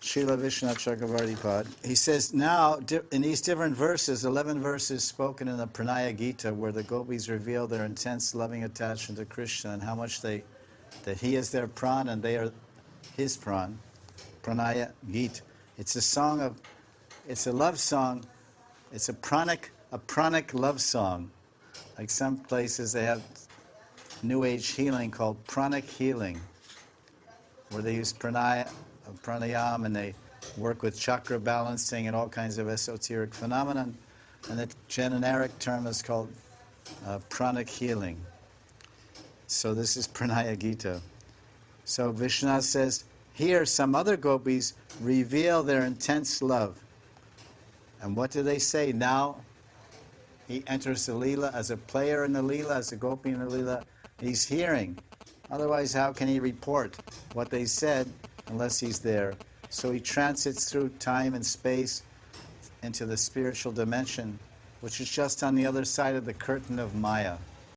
Srila Vishwanath Chakravarti Pad. He says now, in these different verses, 11 verses spoken in the Pranaya Gita, where the gopis reveal their intense loving attachment to Krishna and how much that he is their pran and they are his pran. Pranaya Gita. It's a love song. It's a pranic love song. Like some places they have New Age healing called pranic healing, where they use pranayam and they work with chakra balancing and all kinds of esoteric phenomena. And the generic term is called pranic healing. So this is Pranaya Gita. So Vishwanath says, here some other gopis reveal their intense love. And what do they say? Now he enters the lila as a player in the lila, as a gopi in the lila. He's hearing. Otherwise, how can he report what they said unless he's there? So he transits through time and space into the spiritual dimension, which is just on the other side of the curtain of Maya.